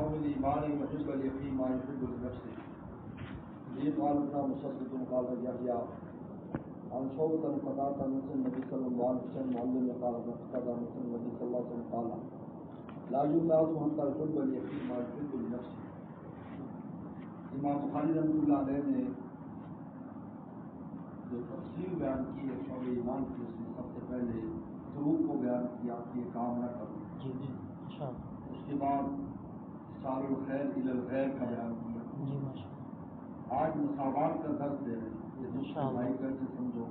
من ایمان یحب الیقین ما یحب لنفسه یہ قال مسدد قال یحییٰ عن شعبۃ عن قتادہ عن النبی صلی اللہ علیہ وسلم معلم قال قتادہ عن النبی صلی اللہ علیہ وسلم قال لا يبعث حتى يحب الیقین ما یحب لنفسه. امام بخاری رحمۃ اللہ علیہ نے جو تفصیل بیان کی ہے شعب ایمان کی، اس میں سب سے پہلے ضرور کو بیان کیا کہ یہ کام نہ کرو. اس کے بعد سال الخیر الی الغیر کا بیان کیا. آج مساوات کا درس دے رہے ہیں کہ دوسرے بھائی کا سے سمجھو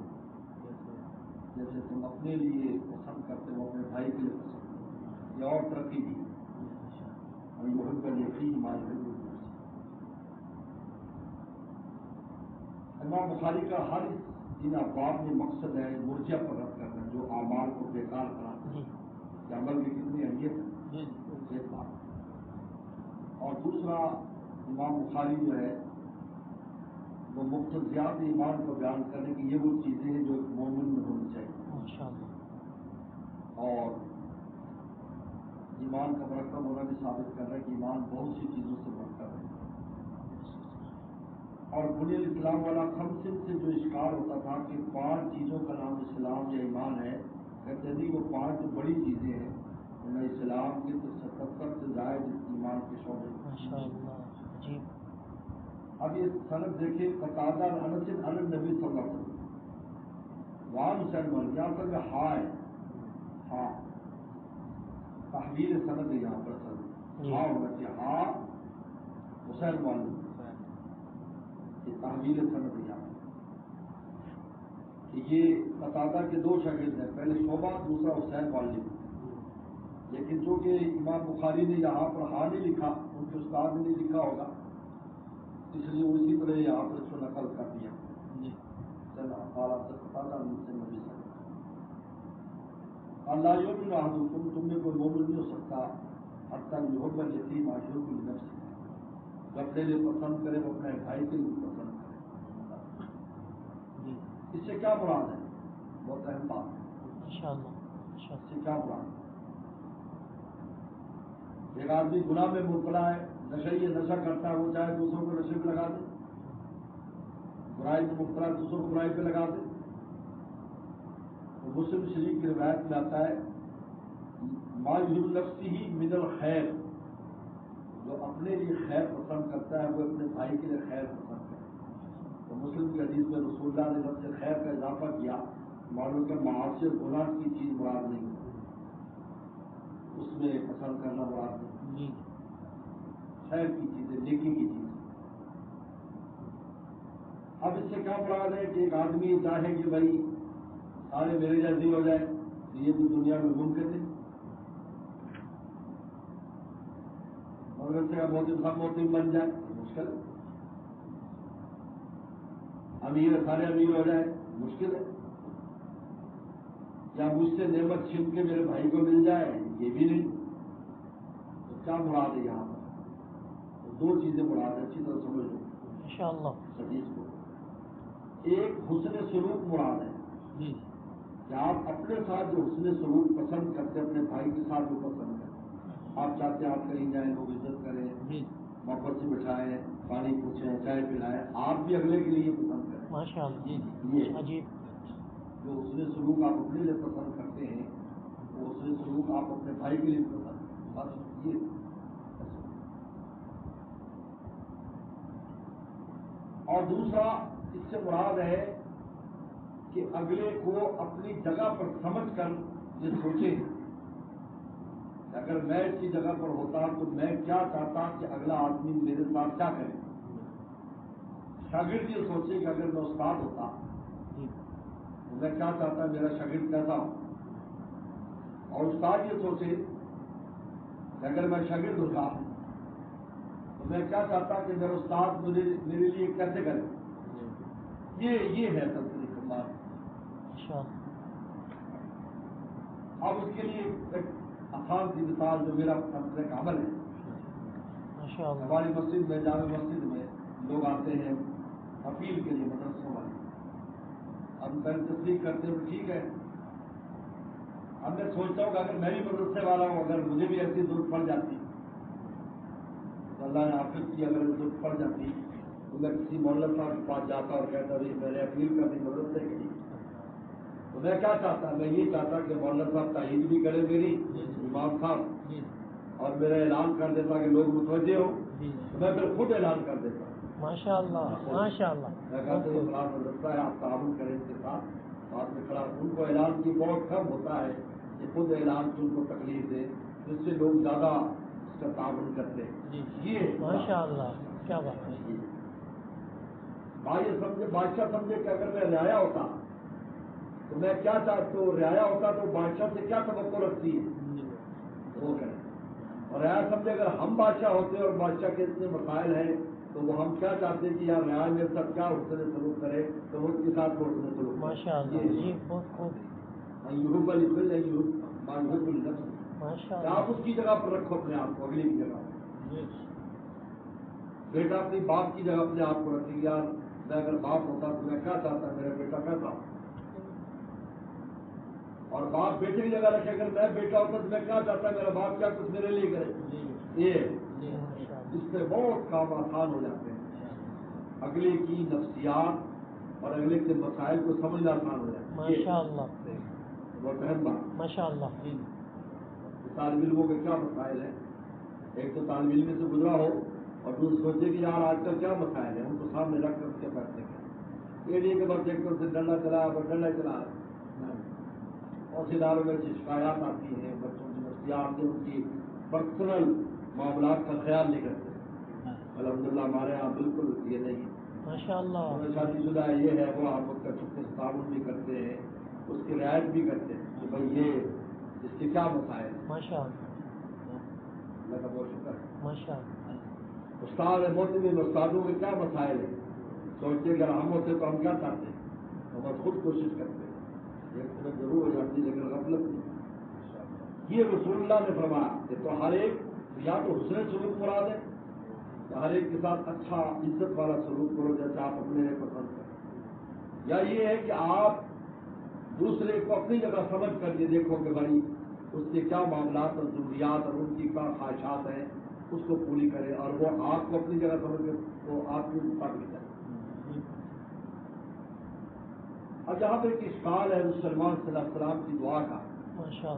جیسے تم اپنے لیے پسند کرتے ہو اپنے بھائی کے لیے پسند کرو. یہ اور ترقی دی اور محب الیقین ما یحب. امام بخاری کا ہر ان ابواب میں مقصد ہے مرجع پر رد کرنا جو اعمال کو بیکار کراتے ہیں کہ عمل کی کتنی اہمیت ہے ایک بات. اور دوسرا امام بخاری جو ہے وہ مقتضیات ایمان کو بیان کرنے کی یہ وہ چیزیں ہیں جو ایک مومن میں ہونی چاہیے. اور ایمان کا مرکب ہونا بھی ثابت کر رہا ہے کہ ایمان بہت سی چیزوں سے مرکب ہے. اور بنی الاسلام والا خمسن سے جو اشکال ہوتا تھا کہ 5 چیزوں کا نام اسلام یا ایمان ہے، کہتے ہیں وہ 5 جو بڑی چیزیں ہیں ان میں اسلام کے تو 77 سے زائد ایمان کے شعبے. اب یہ سند دیکھیں قتادہ انس عن النبی صلی اللہ علیہ وسلم وہاں مسلمان یہاں پر ہاں ہے، ہاں تحویل سند ہے یہاں پر سند ہاں ہونا چاہیے. ہاں مسلمان یہ تحویل سند ہے. یہ قتادہ کے 2 شاگرد ہیں، پہلے شعبہ دوسرا حسین والد. لیکن چونکہ امام بخاری نے یہاں پر ہاں نہیں لکھا، ان کے استاد نے نہیں لکھا ہوگا، اس لیے اسی طرح یہاں پر اس کو نقل کر دیا. اللہ یؤمن احدکم تم میں کوئی مومن نہیں ہو سکتا حتی یحب الیقین ما یحب لنفسہ جو اپنے لیے پسند کرے وہ اپنے بھائی کے لیے پسند کرے. اس سے کیا مراد ہے؟ بہت اہم بات ہے. اس سے کیا مراد ہے؟ ایک آدمی گناہ میں مبتلا ہے، نشہ کرتا ہے، وہ چاہے دوسروں کو نشے پہ لگا دے، برائی میں مبتلا دوسروں کو برائی پہ لگا دے. مسلم شریف کی روایت میں آتا ہے ما یحب لنفسہ من الخیر، جو اپنے لیے خیر پسند کرتا ہے وہ اپنے بھائی کے لیے خیر پسند کرتا ہے. تو مسلم کی حدیث میں رسول اللہ نے لفظ خیر کا اضافہ کیا، معلوم کہ معاشی اور گناہ کی چیز مراد نہیں، اس میں پسند کرنا مراد نہیں، خیر کی چیزیں، نیکی کی چیز. اب اس سے کیا مراد ہے کہ ایک آدمی چاہے کہ بھائی سارے میرے جیسے ہو جائے، یہ بھی دنیا میں ممکن ہے. مگر سے سب موتیم بن جائے مشکل ہے. امیر سارے امیر ہو جائے مشکل ہے. یا مجھ سے نعمت چھن کے میرے بھائی کو مل جائے یہ بھی نہیں. تو کیا مراد ہے یہاں پر؟ 2 چیزیں مراد ہے، اچھی طرح سمجھ لو انشاءاللہ حدیث کو. ایک حسن سلوک مراد ہے کہ آپ اپنے ساتھ جو حسن سلوک پسند کرتے اپنے بھائی کے ساتھ جو پسند کرتے. آپ چاہتے ہیں آپ کہیں جائیں، لوگ عزت کریں، محبت سے بٹھائیں، پانی پوچھیں، چائے پلائیں، آپ بھی اگلے کے لیے پسند کریں. ماشاءاللہ عجیب جو حسن سلوک آپ اپنے لیے پسند کرتے ہیں وہ حسن سلوک آپ اپنے بھائی کے لیے پسند کریں. بس یہ. اور دوسرا اس سے مراد ہے کہ اگلے کو اپنی جگہ پر سمجھ کر یہ سوچے کہ اگر میں اس کی جگہ پر ہوتا تو میں کیا چاہتا کہ اگلا آدمی میرے ساتھ کیا کرے. شاگرد یہ سوچے کہ اگر میں استاد ہوتا تو میں کیا چاہتا میرا شاگرد کیسا ہو. اور استاد یہ سوچے کہ اگر میں شاگرد ہوتا تو میں کیا چاہتا کہ میرا استاد میرے لیے کیسے کرے. یہ ہے تفصیلی بات. اب اس کے لیے ایک آسان سی مثال جو میرا ایک عمل ہے. ہماری مسجد میں جامع مسجد میں لوگ آتے ہیں اپیل کے لیے مدرسوں والے. ہم پہلے تصدیق کرتے ہیں ٹھیک ہے. اب میں سوچتا ہوں کہ اگر میں بھی مدرسے والا ہوں، اگر مجھے بھی ایسی ضرورت پڑ جاتی اللہ نے حافظ کی اگر ضرورت پڑ جاتی تو میں کسی مولوی صاحب کے پاس جاتا اور کہتا بھی میں نے اپیل کرنے کی ضرورت نہیں کی. تو میں کیا چاہتا، میں یہ چاہتا کہ مولوی صاحب تائید بھی کرے میری امام صاحب اور میرا اعلان کر دیتا کہ لوگ متوجہ ہوں، تو میں پھر خود اعلان کر دیتا. ماشاء اللہ ماشاء اللہ. میں کہتا ہوں فلاں مدرسہ ہے، آپ تعاون کریں اس کے ساتھ. بعد میں کھڑا ان کو اعلان کی بہت کم ہوتا ہے کہ خود اعلان کی ان کو تکلیف دے، جس سے لوگ زیادہ اس کا تعاون کرتے ہیں. یہ ماشاء اللہ کیا بات ہے. بادشاہ سمجھے کہ اگر میں رعایا ہوتا تو میں کیا چاہتا ہوں، رعایا ہوتا تو بادشاہ سے کیا توقع رکھتی ہے وہ کریں. اور رعایا سمجھے اگر ہم بادشاہ ہوتے اور بادشاہ کے اتنے مسائل ہیں تو وہ ہم کیا چاہتے ہیں کہ یار رعایا میرے ساتھ کیا حسن سلوک کرے تو وہ اس کے ساتھ وہ حسن سلوک. ماشاء اللہ جی بہت خوب. آپ اس کی جگہ پر رکھو اپنے آپ کو، اگلی کی جگہ پر. بیٹا اپنی باپ کی جگہ اپنے آپ کو رکھے گا. میں اگر باپ ہوتا تو میں کیا چاہتا میرا بیٹا کیسا، اور باپ بیٹے کی جگہ رکھے. اگر میں بیٹا ہوتا تو میں کیا چاہتا میرا باپ کیا کچھ میرے لیے کرے. یہ اس سے بہت کام آسان ہو جاتے ہیں. اگلے کی نفسیات اور اگلے کے مسائل کو سمجھنا آسان ہو جاتا ہے. ماشاء اللہ بہت اہم بات. ماشاء اللہ. طالب علموں کے کیا مسائل ہیں. ایک تو طالب علم سے گزرا ہو اور دوسرے سوچے کہ یار آج کل کیا مسائل ہیں، ان کو سامنے رکھ کر کے فیصلے کریں. یہ نہیں کہ بس ایک تو سے ڈنڈا چلا ڈنڈا چلا. اور اداروں میں شکایات آتی ہیں، بچوں کی نفسیات ان کی پرسنل معاملات کا خیال نہیں کرتے. الحمدللہ ہمارے یہاں بالکل یہ نہیں ہے. ماشاء اللہ. شادی شدہ یہ ہے وہ آپ اس کا چھٹے سے تعاون بھی کرتے ہیں، اس کی رعایت بھی کرتے ہیں کہ بھائی یہ اس کے کیا مسائل ہیں. ماشاء اللہ. اللہ کا بہت شکر ہے. ماشاء اللہ. استاد محتمل استادوں کے کیا مسائل ہیں، سوچتے اگر ہم ہوتے تو ہم کیا چاہتے ہیں. ہم بس خود کوشش کرتے ہیں. ایک طرف ضرور ہو جاتی ہے لیکن غفلت نہیں. یہ رسول اللہ نے فرمایا کہ تو ہر ایک یا تو حسن سلوک مراد ہے، ہر ایک کے ساتھ اچھا عزت والا سلوک کرو جیسے آپ اپنے لیے پسند کریں، یا یہ ہے کہ آپ دوسرے کو اپنی جگہ سمجھ کر یہ دیکھو کہ بھائی اس کے کیا معاملات اور ضروریات اور ان کی کیا خواہشات ہیں اس کو پوری کرے اور وہ آپ کو اپنی جگہ سمجھ کر وہ آپ کے مطابق کرے. اب جہاں پہ ایک اشکال ہے سلمان صلی اللہ علیہ وسلم کی دعا کا،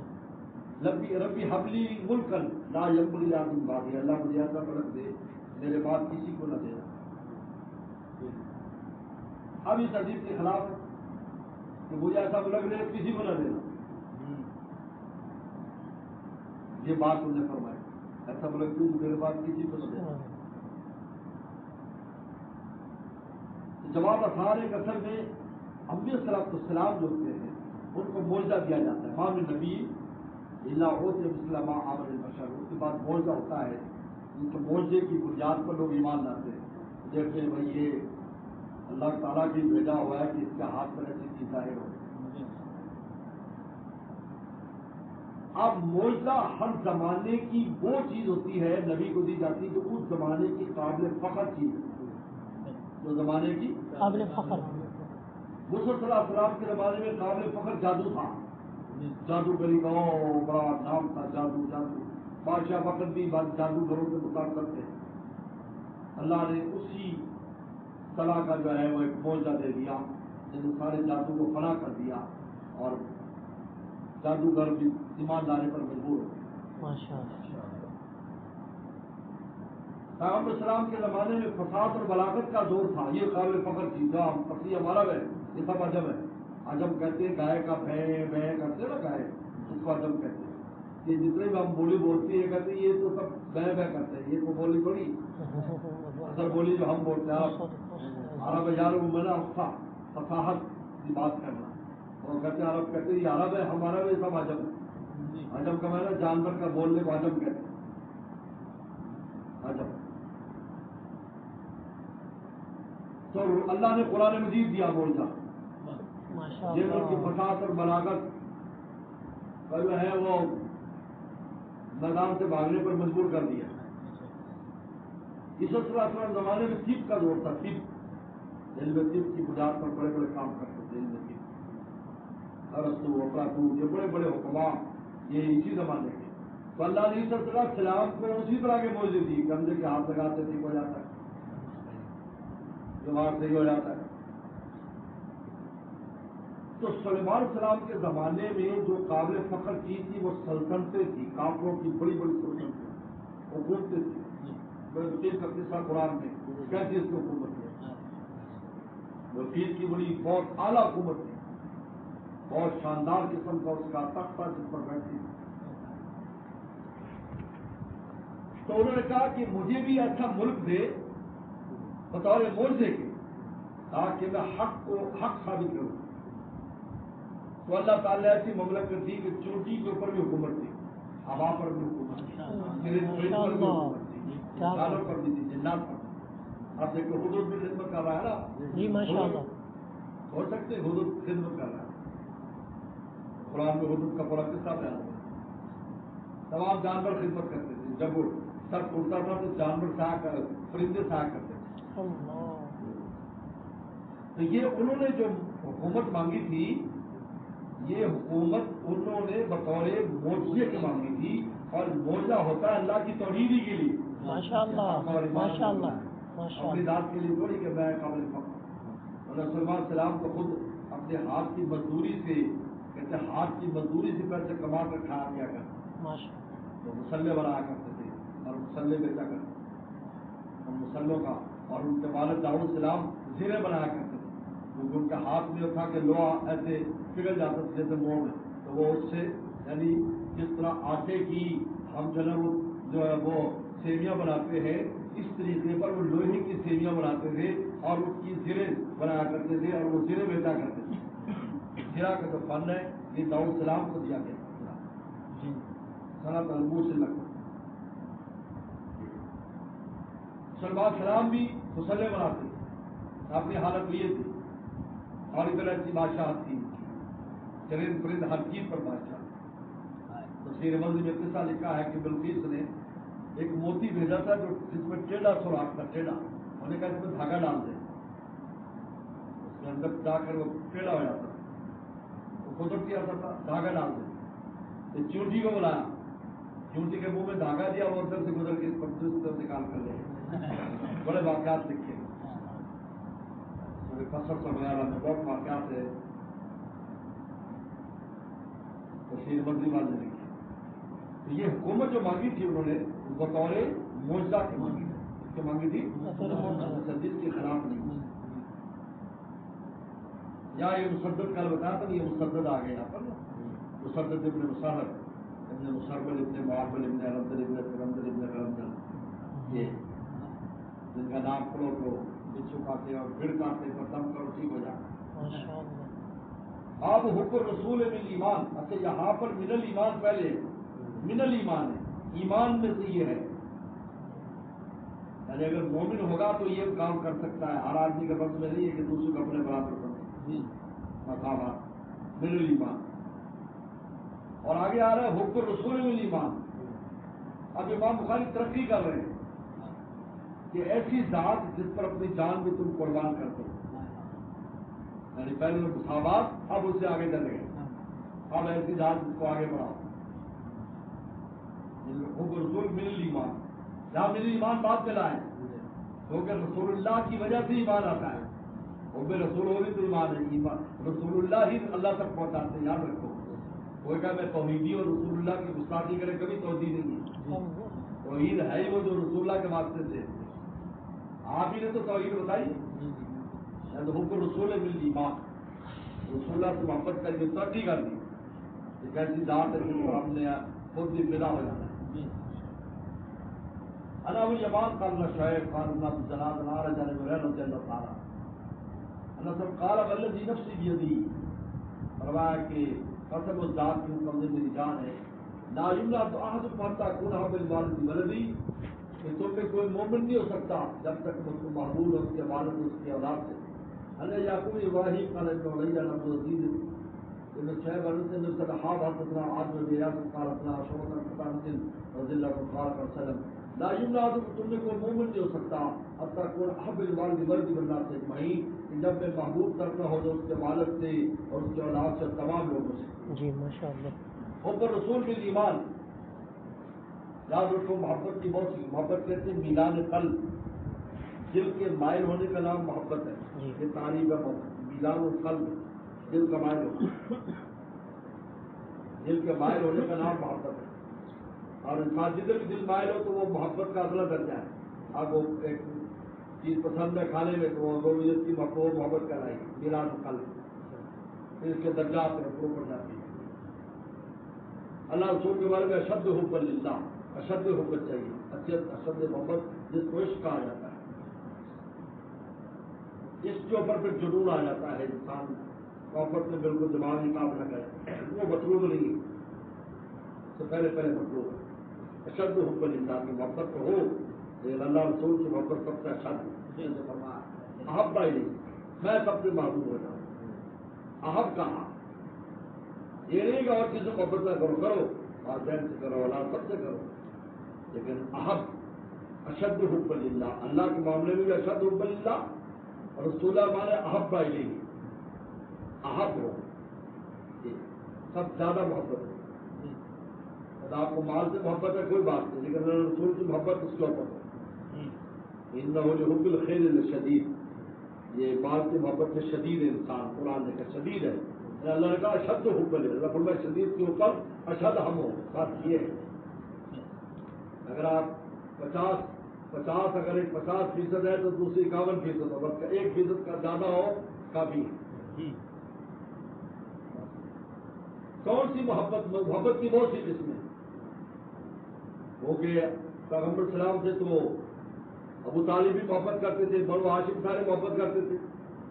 ربی حبلی ملکن لا ينبغي لأحد من بعدی، اللہ مجھے ایسا ملک دے میرے بعد کسی کو نہ دینا. اب اس حدیث کے خلاف کہ مجھے ایسا ملک دے کسی کو نہ دینا. یہ بات انہوں نے فرمائی، ایسا ملک دے میرے بعد کسی کو نہ دینا. جواب آسان ہے کہ اصل میں انبیاء صلی اللہ علیہ وسلم جو ہوتے ہیں ان کو معجزہ دیا جاتا ہے. مام نبی اللہ ہوتے مسلم عامر البشر، اس کے بعد معجزہ ہوتا ہے. ان کے معجزے کی بنیاد پر لوگ ایمان لاتے ہیں، جیسے بھائی یہ اللہ تعالیٰ کی بھیجا ہوا ہے کہ اس کے ہاتھ پر ایسی چیز ظاہر ہو. اب معجزہ ہر زمانے کی وہ چیز ہوتی ہے نبی کو دی جاتی ہے جو اس زمانے کی قابل فخر چیز ہے، جو زمانے کی قابل فخر. موسیٰ صلی اللہ علیہ وسلم کے زمانے میں قابل فخر جادو تھا. جادوگری کا بڑا نام تھا. جادو بادشاہ وقت بھی جادوگروں کے مطابق تھے. اللہ نے اسی طرح کا جو ہے وہ ایک معجزہ دے دیا جس نے سارے جادو کو فنا کر دیا اور جادوگر بھی ایمان لانے پر مجبور ہو. پیغمبر السلام کے زمانے میں فساد اور بلاغت کا دور تھا. یہ قابل فخر چیز تھا. اصلی ہمارا ہے یہ سب عجم ہے. عجم کہتے ہیں گائے کا بھے کرتے نا گائے، اس کو عجم کہتے ہیں. یہ جتنے بھی ہم بولی بولتے ہیں کہتے ہیں یہ تو سب بے کرتے ہیں. یہ تو بولی تھوڑی اصل بولی جو ہم بولتے ہیں عرب یار میں نا فصاحت کی بات کرنا. وہ کہتے ہیں عرب کہتے ہیں یہ عرب ہے، ہمارا بھی سب عجم ہے. عجم کا معنی جانور کا بولنے کو عجم کہتے ہیں. عجم تو اللہ نے قرآن مجید دیا معجزہ جن کی فساد اور بلاغت کا جو ہے وہ میدان سے بھاگنے پر مجبور کر دیا. اس وقت زمانے میں طب کا دور تھا. طب علم طب کی بنیاد پر بڑے بڑے کام کرتے تھے. علم طب ارسطو افلاطون یہ بڑے بڑے حکماں یہ اسی زمانے کے. تو اللہ علیہ وسلم سلام کو اسی طرح کے موجے دی، کندھے کے ہاتھ لگاتے ٹھیک ہو جاتا ہے، دماغ صحیح ہو جاتا ہے۔ تو سلیمان السلام کے زمانے میں جو قابل فخر چیز تھی وہ سلطنتیں تھی، کافروں کی بڑی بڑی سلطنتیں، حکومتیں تھیں۔ بلقیس کا قصہ قرآن میں کیسی اس کی حکومت ہے، بلقیس کی بڑی بہت اعلیٰ حکومت تھی، بہت شاندار قسم کا اس کا تخت تھا جس پر بیٹھتی تھی۔ تو انہوں نے کہا کہ مجھے بھی ایسا ملک دے بطور معجزے کے تاکہ میں حق کو حق ثابت کروں۔ تو اللہ تعالیٰ نے ایسی مملکت دی کہ چوٹی کے اوپر بھی حکومت تھی، ہوا پر بھی حکومت تھی، پر بھی حکومت تھی، جانور پر بھی تھی، جنات پر بھی۔ آپ دیکھو حدود بھی خدمت کر رہا ہے نا، جی ماشاء اللہ، ہو سکتے حدود خدمت کر رہا ہے۔ قرآن میں حدود کا پورا قصہ بیان ہوا، تمام جانور خدمت کرتے تھے، جب وہ سر اڑتا تھا تو جانور پرندے سایہ کرتے تھے۔ تو یہ انہوں نے جو حکومت مانگی تھی، یہ حکومت انہوں نے بطور معجزے کی مانگی تھی، اور معجزہ ہوتا ہے اللہ کی توحید ہی کے لیے، ماشاء اللہ ماشاء اللہ ماشاء اپنی اللہ، ذات کے لیے تھوڑی کہ میں قابل فخر۔ سلیمان السلام کو خود اپنے ہاتھ کی مزدوری سے، کہتے ہیں ہاتھ کی مزدوری سے پیسے کما کر کھایا کیا کرتے، ماشاء تو مسلح بنایا کرتے تھے اور مسلح بیچا کرتے تھے، اور مسلحوں کا، اور ان کے والد داؤد السلام زیرے بنایا کرتے تھے، کیونکہ ان کے ہاتھ میں تھا کہ لوہا ایسے پگھل جاتا تھا جیسے منہ میں، تو وہ اس سے یعنی جس طرح آٹے کی ہم جو ہے وہ سیویاں بناتے ہیں، اس طریقے پر وہ لوہے کی سیویاں بناتے تھے اور اس کی زرے بنایا کرتے تھے، اور وہ زرے بیچا کرتے تھے۔ زرا کا جو فن ہے یہ داؤد السلام کو دیا گیا، صنعت البو سے لگتا۔ سلیمان السلام بھی مسلح بناتے تھے، اپنی حالت یہ تھی، اور ادھر ایسی بادشاہ تھی، چرند پرند ہر چیز پر بادشاہ۔ تفسیر منزل میں قصہ لکھا ہے کہ بلقیس نے ایک موتی بھیجا تھا جو جس میں ٹیڑھا سوراخ تھا، ٹیڑھا، انہوں نے کہا اس میں دھاگا ڈال دے، اس کے اندر جا کر وہ ٹیڑھا ہو جاتا تھا، وہ قدرتی آتا تھا، دھاگا ڈال دے۔ تو چونٹی کو بلایا، چونٹی کے منہ میں دھاگا دیا، وہ اندر سے گزر کے اس پر دوسری نکال کر لے۔ بڑے واقعات لکھے قصص وغیرہ میں بہت واقعات ہے، تفسیر منزل والے لکھے۔ تو یہ حکومت جو مانگی تھی انہوں نے بطور معجزہ کی مانگی تھی، اس کی مانگی تھی مسدد کے خلاف نہیں۔ یا یہ مسدد کل بتایا تھا، یہ مسدد آ گیا یہاں پر، مسدد ابن مسرر ابن مسربل ابن معربل ابن رمدل ابن رمدل ابن رمدل، یہ جن کا نام پڑھو تو بچھو کاتے اور بھیڑ کاتے پر دم کرو ٹھیک ہو جاتا۔ آپ حکم رسول من ایمان، اچھا یہاں پر من الایمان پہلے من الایمان ہے، ایمان میں سے یہ ہے، یعنی اگر مومن ہوگا تو یہ کام کر سکتا ہے، ہر آدمی کا بس میں نہیں ہے کہ دوسرے کو اپنے برابر کرتے مقامات، من الایمان۔ اور آگے آ رہا ہے حکم رسول من ایمان۔ اب امام بخاری ترقی کر رہے ہیں کہ ایسی ذات جس پر اپنی جان بھی تم قربان کرتے ہو، یعنی پہلے مساوات، اب اس سے آگے چلے گئے، اب ایسی ذات جس کو آگے بڑھاؤ، حکم رسول من الایمان، جہاں من ایمان بات چلائے کیونکہ رسول اللہ کی وجہ سے ایمان آتا ہے، حب رسول ہو بھی تو ایمان ہے، ایمان رسول اللہ ہی اللہ تک پہنچاتے ہیں، یاد رکھو۔ کوئی کہا میں توحیدی اور رسول اللہ کی گستاخی کرے، کبھی توحید نہیں ہے، توحید ہے ہی وہ جو رسول اللہ کے واسطے سے، آپ ہی نے تو توحید بتائی، حکم رسول من ایمان، رسول اللہ سے محبت کر کے ترقی کر دی، ایک ایسی ذات ہے جس پر ہم نے خود بھی فدا ہو جانا ہے۔ انا الیمان قال اللہ شعیب قال اللہ جناب نار جانب غیر رضی اللہ تعالیٰ اللہ سب قال والذی نفسی بیدی، فرمایا کہ قسم اس ذات کی قبضے میری جان ہے، لا یمنع احدکم حتی یکون احب الوالد ولدی، کہ تم میں کوئی مومن نہیں ہو سکتا جب تک اس کو محبوب ہے اس کے والد اس کی اولاد سے۔ اللہ یعقوب ابراہیم قال ابن علیہ عبد العزیز ابن شعیب علیہ السلام حاب حدثنا عاد بن ایاس قال اثنا شعبہ قتادہ رضی اللہ عنہ قال وسلم لا یمنع احدکم، تم میں کوئی مومن نہیں ہو سکتا حتی یکون احب الوالد ولدی والناس اجمعین، کہ جب میں محبوب کرنا ہو تو اس کے والد سے اور اس کے اولاد سے، تمام لوگوں سے۔ جی ماشاء اللہ۔ حب رسول من ایمان، یاد رکھو محبت کی بہت سی محبت کہتے ہیں میلان قلب، دل کے مائل ہونے کا نام محبت ہے. یہ تعریف ہے محبت. میلان القلب، دل کا مائل ہونا، دل کے مائل ہونے کا نام محبت ہے. اور انسان جدھر بھی دل مائل ہو تو وہ محبت کا اگلا درجہ ہے. اب وہ ایک چیز پسند ہے کھانے میں تو وہ کی محبت کرائے گی، میلان القلب. پھر اس کے درجات میں اوپر پڑ جاتی ہے. اللہ رسول کے بارے میں اشد حب للہ، اشد حبت چاہیے، اشد محبت جس کو عشق کہا جاتا ہے. اس کے اوپر پھر جنون آ جاتا ہے، انسان محبت میں بالکل دماغ ہی کام نہ کرے، وہ مطلوب نہیں ہے. تو پہلے مطلوب ہے اشد حب للہ کی محبت تو ہو، لیکن اللہ رسول کی محبت سب سے اشد. احب ہی نہیں، میں سب سے معذور ہو جاؤں. احب کہاں، یہ نہیں کہ اور چیزوں محبت نہ کرو، والدین سے کرو، اولاد سب سے کرو، لیکن احب اشد حب للہ، اللہ کے معاملے میں بھی اشد حب للہ، اور رسول ہمارے احب نہیں، احب ہو سب زیادہ محبت ہے. آپ کو مال سے محبت ہے کوئی بات نہیں، لیکن اللہ رسول کی محبت اس کے اوپر ہو. انہ لحب الخیر لشدید، یہ مال کی محبت میں شدید ہے انسان. قرآن نے کہا شدید ہے، اللہ نے کہا اشد حب للہ. اللہ فرمایا شدید کے اوپر اشد ہم ہو. بات یہ ہے اگر آپ 50 اگر ایک 50% ہے تو دوسری 51% ہو، بس 1% کا زیادہ ہو کافی ہے. کون سی محبت کی بہت سی قسمیں ہو کہ پیغمبر سلام سے تو ابو طالب بھی محبت کرتے تھے، بنو ہاشم سارے محبت کرتے تھے.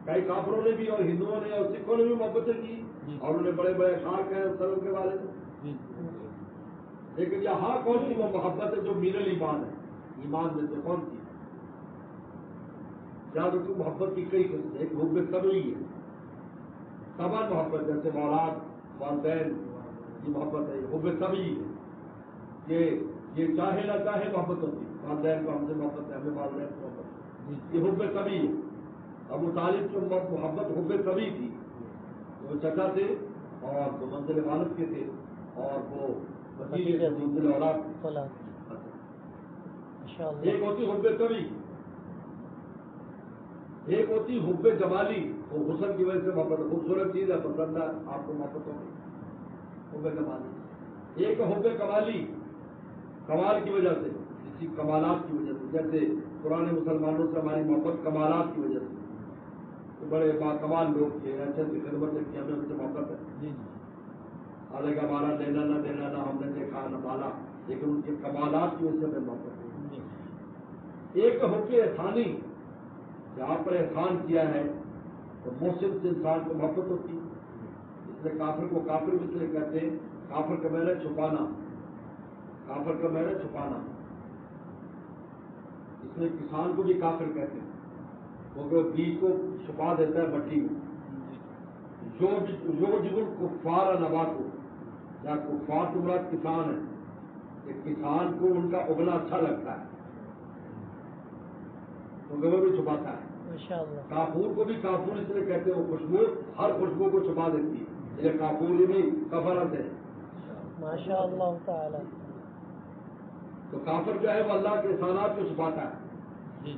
کئی کافروں نے بھی اور ہندوؤں نے اور سکھوں نے بھی محبتیں کی، اور انہوں نے بڑے بڑے اشعار کہے وسلم کے بارے میں. لیکن یہاں کون سی وہ محبت ہے جو مین الایمان ہے، ایمان میں سے کون سی؟ یاد رکھو محبت کی کئی قسمیں. ایک حب طبعی ہے، طبعاً محبت، جیسے اولاد والدین کی محبت ہے، حب طبعی ہے. یہ چاہے نہ چاہے محبت ہوتی ہے. والدین کو ہم سے محبت ہے، ہمیں والدین سے محبت ہے، یہ حب طبعی ہے. ابو طالب کی محبت حب طبعی تھی، وہ چچا تھے اور وہ منزل والد کے تھے، اور وہ منزل اولاد. ایک ہوتی حب طبعی، ایک ہوتی حب جمالی، وہ حسن کی وجہ سے محبت ہے، خوبصورت چیز ہے پسند ہے آپ کو محبت ہوگی، حب جمالی. ایک حب کمالی، کمال کی وجہ سے، کسی کمالات کی وجہ سے، جیسے پرانے مسلمانوں سے ہماری محبت کمالات کی وجہ سے، تو بڑے باکمال لوگ تھے، ایسے خدمتیں کی، ہمیں ان سے محبت ہے. حالانکہ ہمارا لینا نہ دینا نہ ہم نے دیکھا نہ پالا، لیکن ان کے کمالات کی وجہ سے ہمیں محبت ہے. ایک حب احسانی، کہ آپ پر احسان کیا ہے تو محسن سے انسان کو محبت ہوتی. اس لیے کافر کو کافر اس لیے کہتے ہیں، کافر کا معنی چھپانا، کافر کا معنی چھپانا. اس میں کسان کو بھی کافر کہتے ہیں، کیونکہ وہ بیج کو چھپا دیتا ہے مٹی میں. جو کفار نبات ہو، یا کفار تو مراد کسان ہے، کہ کسان کو ان کا اگنا اچھا لگتا ہے کیونکہ وہ بھی چھپاتا ہے. کافور کو بھی کافور اس لیے کہتے ہیں، وہ خوشبو ہر خوشبو کو چھپا دیتی ہے، یہ کافور بھی کفارت ہے. ماشاء اللہ تعالی. تو کافر جو ہے وہ اللہ کے احسانات کو چھپاتا ہے.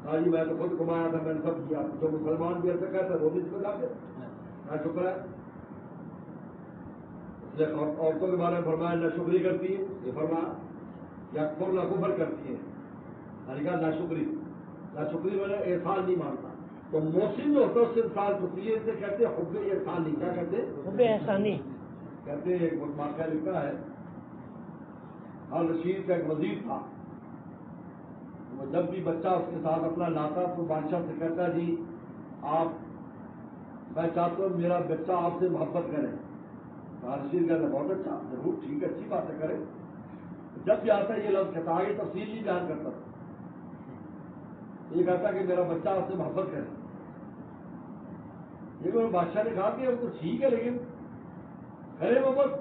ہاں جی میں تو خود کمایا تھا، میں نے سب کیا. جو مسلمان بھی ایسا کہتا ہے وہ بھی اس میں جاتے نہ شکر ہے. اس لیے عورتوں کے بارے میں فرمایا نہ شکری کرتی ہے، یہ فرمایا، یا کفر کرتی ہے. نہ شکری میں نے احسان نہیں مانتا. تو محسن جو ہوتا ہے اس سے انسان خوشی ہے، اسے کہتے ہیں حب احسانی. کیا کہتے ہیں؟ حب احسانی. کہتے ہیں ایک واقعہ لکھا ہے، رشید کا ایک وزیر تھا، وہ جب بھی بچہ اس کے ساتھ اپنا لاتا تو بادشاہ سے کہتا جی میں چاہتا ہوں میرا بچہ آپ سے محبت کرے. رشید کہتا بہت اچھا، ضرور، ٹھیک ہے، اچھی بات ہے، کرے. جب بھی آتا ہے یہ لفظ کہتا آگے تفصیل نہیں بیان کرتا تھا، یہ کہتا کہ میرا بچہ آپ سے محبت کرے. لیکن بادشاہ نے کہا کہ اب تو ٹھیک ہے لیکن کرے محبت.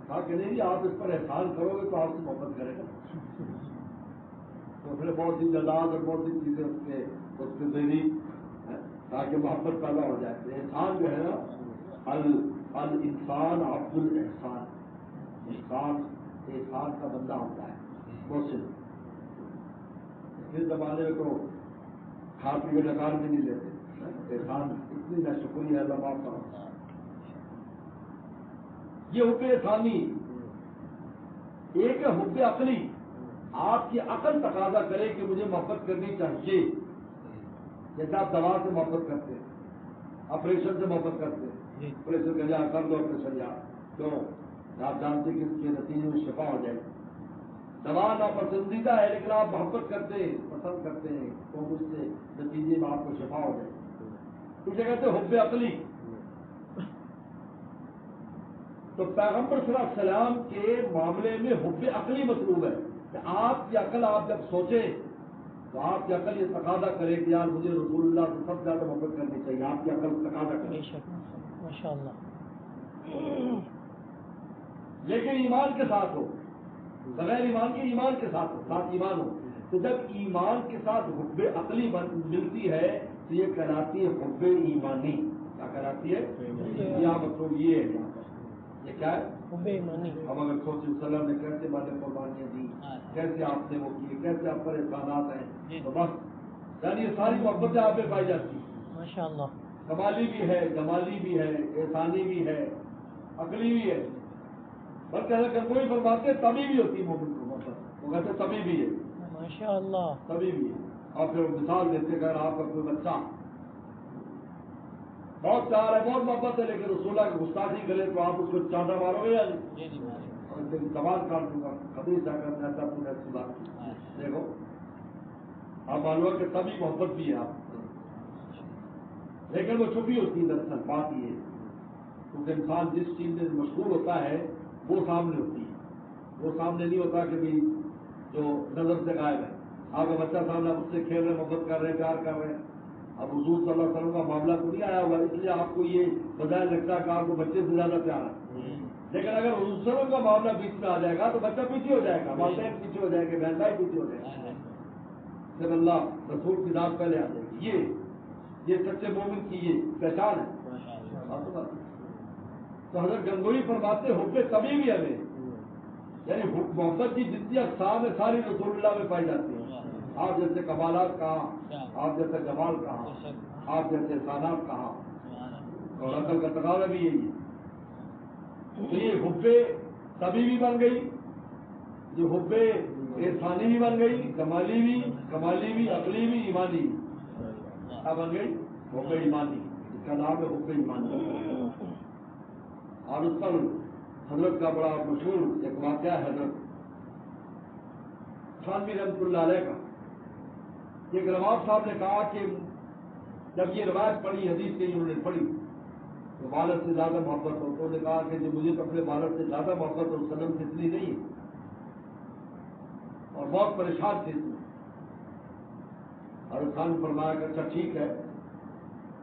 کہا کہ نہیں آپ اس پر احسان کرو گے تو آپ سے محبت کرے گا. تو پھر بہت سی جزاد اور بہت سی چیزیں اس کے ذریعے تاکہ محبت پیدا ہو جائے. احسان جو ہے نا، الانسان عبد الاحسان، انسان احسان کا بندہ ہوتا ہے محسن. اس زمانے میں تو کھا پی کے ڈکار بھی نہیں لیتے. احسان اتنی نہ شکریہ اللہ معاف کرو. یہ حب احسانی. ایک ہے حب عقلی. آپ کی عقل تقاضا کرے کہ مجھے محبت کرنی چاہیے. جیسے آپ دوا سے محبت کرتے ہیں, آپریشن سے محبت کرتے ہیں, آپریشن کا جا کر دو آپریشن جا کیوں آپ جانتے کہ اس کے نتیجے میں شفا ہو جائے. دوا ناپسندیدہ ہے لیکن آپ محبت کرتے ہیں, پسند کرتے ہیں تو اس سے نتیجے میں آپ کو شفا ہو جائے. اسے کہتے ہیں حب عقلی. تو پیغمبر صلی اللہ علیہ وسلم کے معاملے میں حب عقلی مطلوب ہے کہ آپ کی عقل آپ جب سوچیں تو آپ کی عقل یہ تقاضا کرے کہ یار مجھے رسول اللہ سے سب زیادہ محبت کرنی چاہیے. آپ کی عقل تقاضا کرے. ماشاء اللہ. لیکن ایمان کے ساتھ ہو, بغیر ایمان کے ایمان کے ساتھ ہو, ساتھ ایمان ہو. تو جب ایمان کے ساتھ حب عقلی ملتی ہے تو یہ کہلاتی ہے حب ایمانی. کیا کہلاتی ہے؟ یہاں مطلب یہ ہے یہ کیا ہے حب ایمانی. ہم اگر سوچیں وسلم نے کیسے مالے قربانیاں دی, کیسے آپ نے وہ کیے, کیسے آپ پر احسانات ہیں, تو بس یعنی یہ ساری محبتیں آپ میں پائی جاتی ہیں. ماشاء اللہ. کمالی بھی ہے, جمالی بھی ہے, احسانی بھی ہے, عقلی بھی ہے. بلکہ اگر کوئی فرماتے تبھی بھی ہوتی ہے مومن کو محبت. وہ کہتے تبھی بھی ہے, ماشاء اللہ. تبھی بھی ہے. اور پھر مثال دیتے کہ اگر آپ کا کوئی بچہ بہت پیار ہے, بہت محبت ہے, لیکن رسول اللہ کی گستاخی کرے تو آپ اس کو چانٹا مارو گے یا نہیں؟ اور زبان کاٹ دوں گا, کبھی ایسا کرنا تھا تم نے ایسی بات کی. دیکھو آپ معلوم کہ تبھی محبت بھی ہے آپ, لیکن وہ چھپی ہوتی ہے. دراصل بات یہ ہے کیونکہ انسان جس چیز میں مشغول ہوتا ہے وہ سامنے ہوتی ہے. وہ سامنے نہیں ہوتا کہ بھائی جو نظر سے غائب ہے. آپ کا بچہ سامنے آپ اس سے کھیل رہے, محبت کر رہے ہیں, پیار کر رہے ہیں. اب حضور صلی اللہ علیہ وسلم کا معاملہ تو نہیں آیا ہوا, اس لیے آپ کو یہ بظاہر لگتا ہے کہ آپ کو بچے سے زیادہ پیار ہے. لیکن اگر حضور صلی اللہ علیہ وسلم کا معاملہ بیچ میں آ جائے گا تو بچہ پیچھے ہو جائے گا, والدین پیچھے ہو جائے گا, بہن بھائی پیچھے ہو جائے گا. صلی اللہ رسول کی ذات پہلے آ جائے گی. یہ سچے مومن کی یہ پہچان ہے. تو حضرت گنگوئی فرماتے حب کبھی بھی ہمیں, یعنی محبت کی جتنی اقسام ہے ساری رسول اللہ میں پائی جاتی ہیں. آپ جیسے کمالات کہاں, آپ جیسے جمال کہاں, آپ جیسے احسانات کہاں, اور عقل کا تقاضا بھی یہی ہے. تو یہ حب تبھی بھی بن گئی, یہ حب احسانی بھی بن گئی, کمالی بھی, عقلی بھی, ایمانی بھی. کیا بن گئی؟ حب ایمانی. اس کا نام ہے حب ایمانی. اور اس پر حضرت کا بڑا مشہور ایک واقعہ ہے حضرت تھانوی رحمۃ اللہ علیہ کا. ایک نواب صاحب نے کہا کہ جب یہ روایت پڑھی, حدیث کی انہوں نے پڑھی تو والد سے زیادہ محبت ہو, تو انہوں نے کہا کہ مجھے تو اپنے والد سے زیادہ محبت اور سلم سے اتنی نہیں ہے, اور بہت پریشان تھے اس میں. اور خان فرمایا کہ اچھا ٹھیک ہے,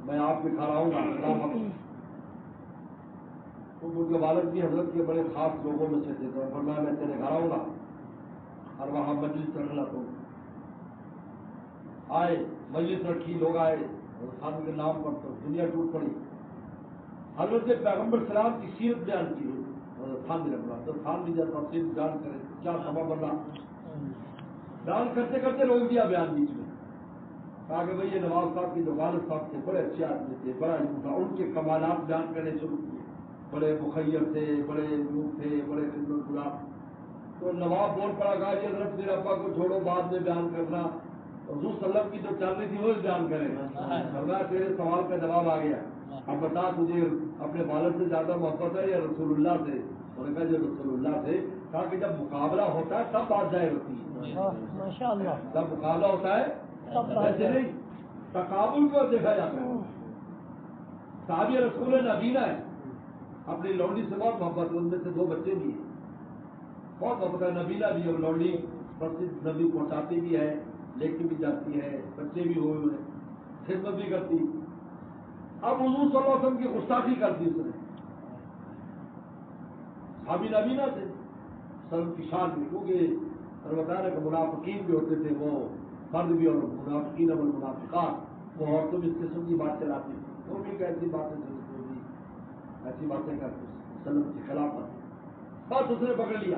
میں آپ کے گھر آؤں گا. تو ان کے والد بھی حضرت کے بڑے خاص لوگوں میں سے تھے, تو فرمایا میں تیرے گھر آؤں گا اور وہاں مجلس رکھنا. تو آئے, مجلس رکھی, لوگ آئے, اور خان کے نام پر تو دنیا ٹوٹ پڑی. حضرت پیغمبر سلام کی سیرت بیان کی خان بھی رکھ رہا. تو خان بھی جب تفصیل بیان کرے کیا سبب بنا, بیان کرتے کرتے روک دیا بیان بیچ میں. کہا کہ بھائی یہ نواز صاحب کی جو والد صاحب تھے بڑے اچھے آدمی تھے, بڑا علم تھا, ان کے کمالات بیان کرنے شروع کیے. بڑے مخیر تھے, بڑے لوگ تھے, بڑے خدمت گزار. تو نواب بول پڑا, کہا کہ حضرت میرے ابا کو چھوڑو, بعد میں بیان کرنا, حضور صلی اللہ علیہ وسلم کی جو چل رہی تھی وہ بیان کریں. فرمایا تیرے سوال کا جواب آ گیا, اب بتا تجھے اپنے والد سے زیادہ محبت ہے یا رسول اللہ سے؟ انہوں نے کہا جو رسول اللہ سے. کہا کہ جب مقابلہ ہوتا ہے تب بات ظاہر ہوتی ہے. ماشاء اللہ. جب مقابلہ ہوتا ہے ایسے نہیں, تقابل کو دیکھا جاتا ہے. صحابی رسول نبینا ہے, اپنی لونڈی سے بہت محبت, ان میں سے 2 بچے بھی ہیں, بہت محبت ہے. نبینا بھی ہے, لونڈی نبی پہنچاتی بھی ہے, لے کے بھی جاتی ہے, بچے بھی ہوئے ہوئے, خدمت بھی کرتی. اب حضور صلی اللہ علیہ وسلم کی گستاخی کرتی اس نے. صحابی نبینا تھے, سلم کی شان بھی, کیونکہ بتا رہے کہ منافقین بھی ہوتے تھے, وہ مرد بھی, اور منافقین اور منافقات وہ عورتوں میں اس قسم کی بات چلاتی تھی. وہ بھی ایسی باتیں ایسی باتیں کرتے سلم کے خلاف. بس اس نے پکڑ لیا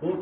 2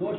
2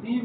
3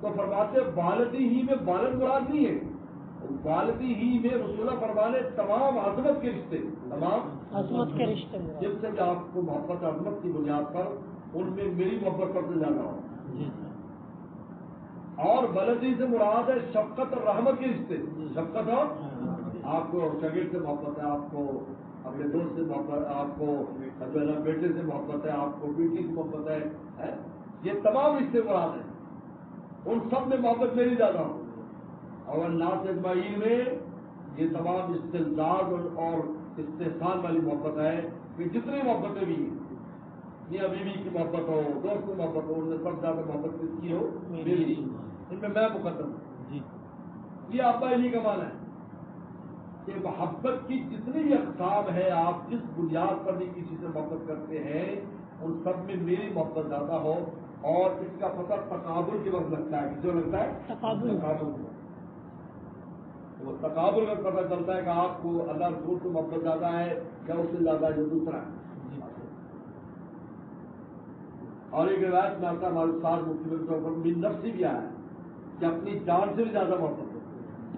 تو فرماتے والدی ہی میں والد مراد نہیں ہے، والدی ہی میں رسولہ فرمانے تمام عظمت کے رشتے، تمام عظمت کے رشتے جن سے کہ آپ کو محبت عظمت کی بنیاد پر ان میں میری محبت سب سے زیادہ ہو. جی اور ولدی سے مراد ہے شفقت اور رحمت کے رشتے، شفقت اور آپ کو شاگرد سے محبت ہے، آپ کو اپنے دوست سے محبت ہے، آپ کو جو ہے نا بیٹے سے محبت ہے، آپ کو بیٹی سے محبت ہے، یہ تمام رشتے مراد ہیں، ان سب میں محبت میری زیادہ ہو. اور الناس اجمعین میں یہ تمام استلزاز اور استحسان والی محبت ہے کہ جتنی محبتیں بھی ہیں، میاں بیوی کی محبت ہو، دوست کی محبت ہو، ان میں سب زیادہ محبت کس کی ہو؟ میری. ان میں مقدم ہوں. یہ آبا علی کا معنی ہے کہ محبت کی جتنی بھی اقسام ہے، آپ جس بنیاد پر بھی کسی سے محبت کرتے ہیں ان سب میں میری محبت زیادہ ہو. اور اس کا پتہ تقابل کے وقت لگتا ہے. کس لگتا ہے؟ تقابل. وہ تقابل کا پتہ چلتا ہے کہ آپ کو اللہ رسول سے محبت زیادہ ہے یا اس سے زیادہ جو دوسرا ہے. اور ایک روایت میں آتا ہے ہمارے ساتھ مفتی نفسی بھی آیا ہے کہ اپنی جان سے بھی زیادہ محبت ہے.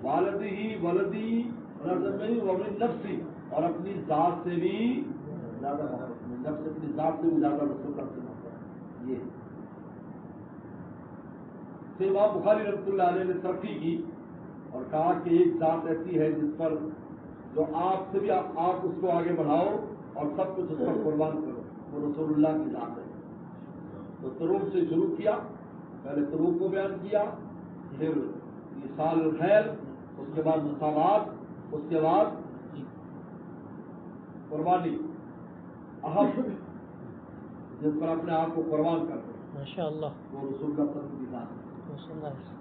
والدی ہی ولدی ومن نفسی، اور اپنی ذات سے بھی زیادہ محبت، نفس اپنی ذات سے بھی زیادہ رسول اللہ سے محبت ہے. یہ تو امام بخاری رحمۃ اللہ علیہ نے ترقی کی اور کہا کہ ایک ذات ایسی ہے جس پر جو آپ سے بھی آپ اس کو آگے بڑھاؤ اور سب کچھ اس پر قربان کرو، وہ رسول اللہ کی ذات ہے. تو تروق سے شروع کیا، پہلے تروق کو بیان کیا، پھر مثال الخیر، اس کے بعد مساوات، اس کے بعد قربانی، اہم جس پر اپنے آپ کو قربان کر دو، ماشاء اللہ، وہ رسول اللہ صلی اللہ علیہ وسلم کی ذات ہے.